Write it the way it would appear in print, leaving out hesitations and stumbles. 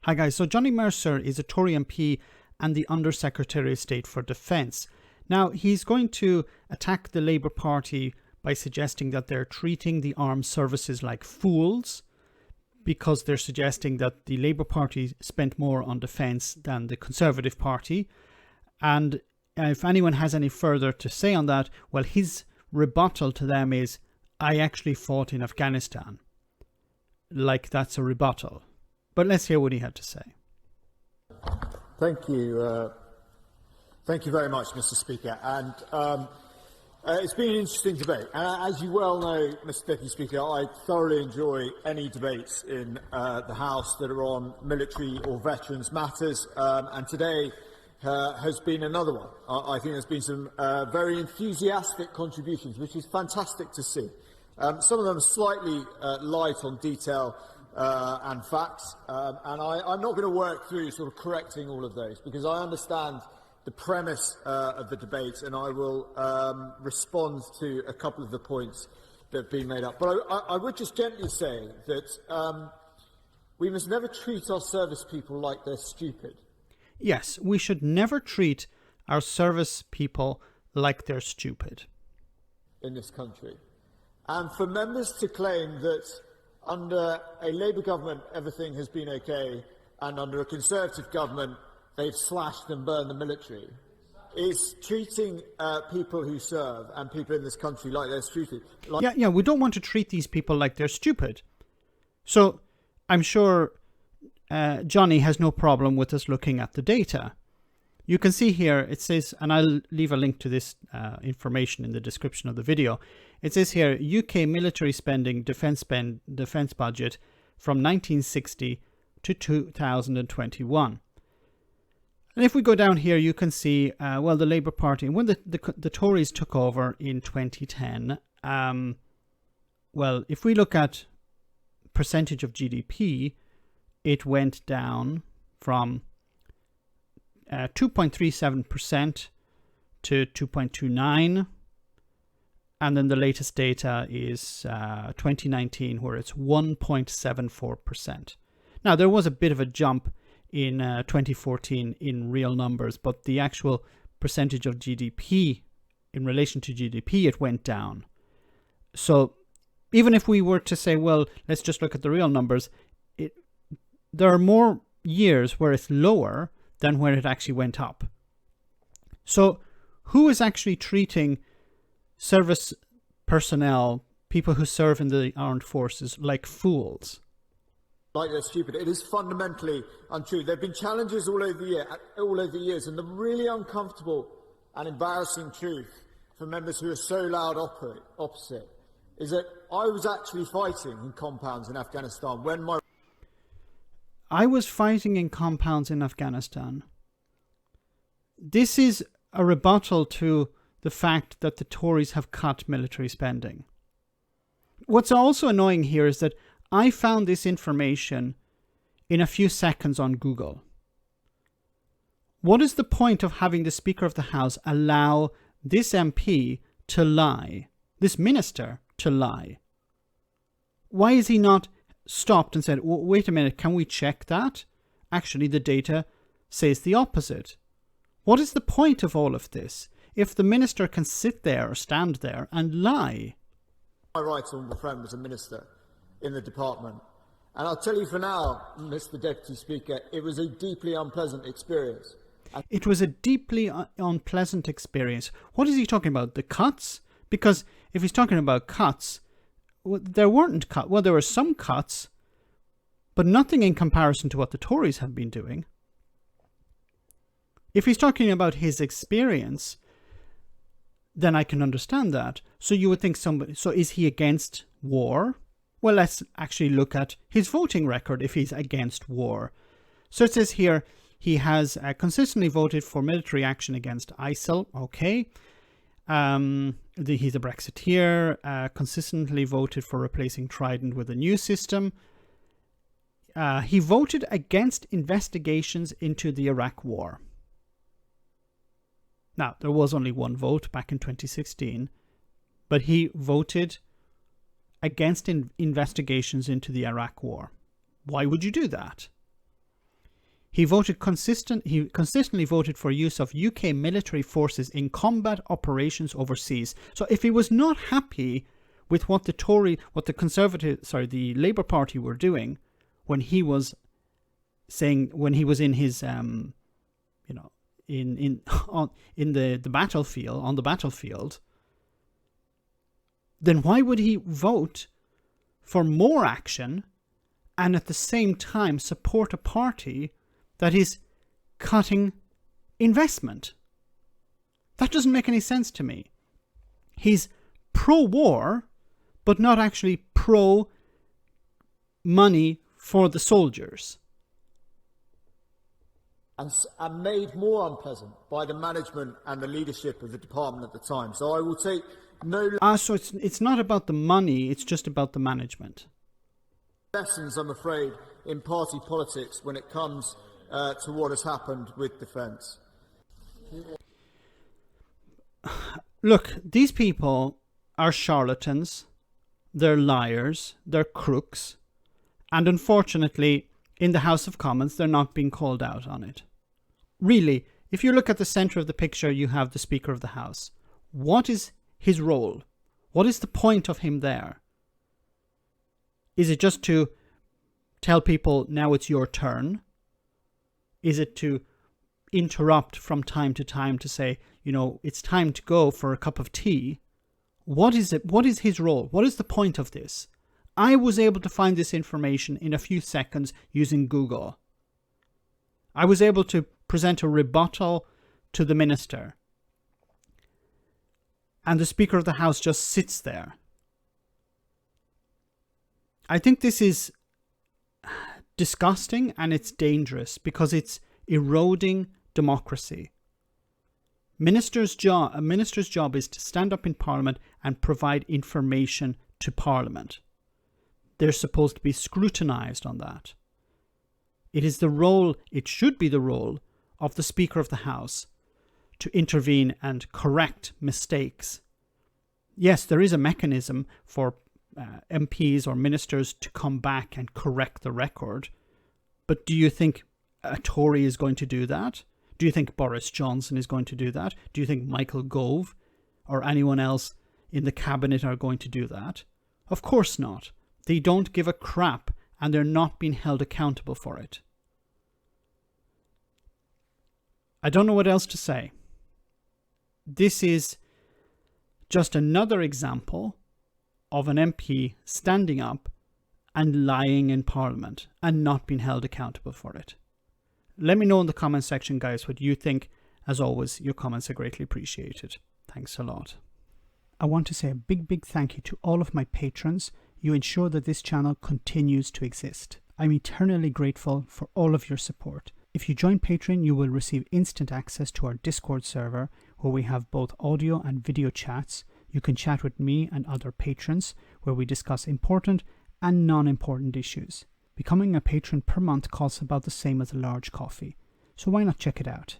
Hi guys, so Johnny Mercer is a Tory MP and the Under Secretary of State for Defence. Now, he's going to attack the Labour Party by suggesting that they're treating the armed services like fools, because they're suggesting that the Labour Party spent more on defence than the Conservative Party. And if anyone has any further to say on that, well, his rebuttal to them is, I actually fought in Afghanistan. Like that's a rebuttal. But let's hear what he had to say. Thank you. Thank you very much, Mr. Speaker. And it's been an interesting debate. And as you well know, Mr. Deputy Speaker, I thoroughly enjoy any debates in the House that are on military or veterans matters. And today has been another one. I think there's been some very enthusiastic contributions, which is fantastic to see. Some of them slightly light on detail and facts, and I'm not going to work through sort of correcting all of those, because I understand the premise of the debate, and I will respond to a couple of the points that have been made up. But I would just gently say that we must never treat our service people like they're stupid. Yes, we should never treat our service people like they're stupid. In this country. And for members to claim that under a Labour government everything has been okay, and under a Conservative government they've slashed and burned the military, is treating people who serve and people in this country like they're stupid. Yeah, we don't want to treat these people like they're stupid. So I'm sure Johnny has no problem with us looking at the data. You can see here, it says, and I'll leave a link to this information in the description of the video. It says here, UK military spending, defence budget from 1960 to 2021. And if we go down here, you can see, well, the Labour Party, when the Tories took over in 2010, well, if we look at percentage of GDP, it went down from 2.37% to 2.29%. And then the latest data is 2019, where it's 1.74%. Now, there was a bit of a jump in 2014 in real numbers, but the actual percentage of GDP in relation to GDP, it went down. So even if we were to say, well, let's just look at the real numbers, there are more years where it's lower than where it actually went up. So who is actually treating service personnel, people who serve in the armed forces, like fools? Like they're stupid. It is fundamentally untrue. There have been challenges all over the years, and the really uncomfortable and embarrassing truth for members who are so loud opposite is that I was actually fighting in compounds in Afghanistan when I was fighting in compounds in Afghanistan. This is a rebuttal to the fact that the Tories have cut military spending. What's also annoying here is that I found this information in a few seconds on Google. What is the point of having the Speaker of the House allow this MP to lie, this minister to lie? Why is he not stopped and said, wait a minute, can we check that? Actually, the data says the opposite. What is the point of all of this if the minister can sit there or stand there and lie? My right honourable friend was a minister in the department. And I'll tell you for now, Mr. Deputy Speaker, it was a deeply unpleasant experience. It was a deeply unpleasant experience. What is he talking about? The cuts? Because if he's talking about cuts, there weren't cuts. Well, there were some cuts, but nothing in comparison to what the Tories have been doing. If he's talking about his experience, then I can understand that. So you would think somebody, so is he against war? Well, let's actually look at his voting record if he's against war. So it says here, he has consistently voted for military action against ISIL. Okay. He's a Brexiteer, consistently voted for replacing Trident with a new system. He voted against investigations into the Iraq War. Now, there was only one vote back in 2016, but he voted against investigations into the Iraq War. Why would you do that? He consistently voted for use of UK military forces in combat operations overseas. So if he was not happy with what the Labour Party were doing when he was in his in the battlefield, then why would he vote for more action and at the same time support a party that is cutting investment? That doesn't make any sense to me. He's pro-war, but not actually pro-money for the soldiers. And made more unpleasant by the management and the leadership of the department at the time. So I will take no... So it's not about the money, it's just about the management. Lessons, I'm afraid, in party politics when it comes to what has happened with defence. Look, these people are charlatans, they're liars, they're crooks, and unfortunately, in the House of Commons, they're not being called out on it. Really, if you look at the centre of the picture, you have the Speaker of the House. What is his role? What is the point of him there? Is it just to tell people, now it's your turn? Is it to interrupt from time to time to say, it's time to go for a cup of tea? What is it? What is his role? What is the point of this? I was able to find this information in a few seconds using Google. I was able to present a rebuttal to the minister. And the Speaker of the House just sits there. I think this is disgusting and it's dangerous because it's eroding democracy. A minister's job is to stand up in Parliament and provide information to Parliament. They're supposed to be scrutinised on that. It should be the role of the Speaker of the House to intervene and correct mistakes. Yes, there is a mechanism for MPs or ministers to come back and correct the record. But do you think a Tory is going to do that? Do you think Boris Johnson is going to do that? Do you think Michael Gove or anyone else in the cabinet are going to do that? Of course not. They don't give a crap and they're not being held accountable for it. I don't know what else to say. This is just another example of an MP standing up and lying in Parliament and not being held accountable for it. Let me know in the comment section, guys, what you think. As always, your comments are greatly appreciated. Thanks a lot. I want to say a big thank you to all of my patrons. You ensure that this channel continues to exist. I'm eternally grateful for all of your support. If you join Patreon, you will receive instant access to our Discord server, where we have both audio and video chats. You can chat with me and other patrons, where we discuss important and non-important issues. Becoming a patron per month costs about the same as a large coffee, so why not check it out?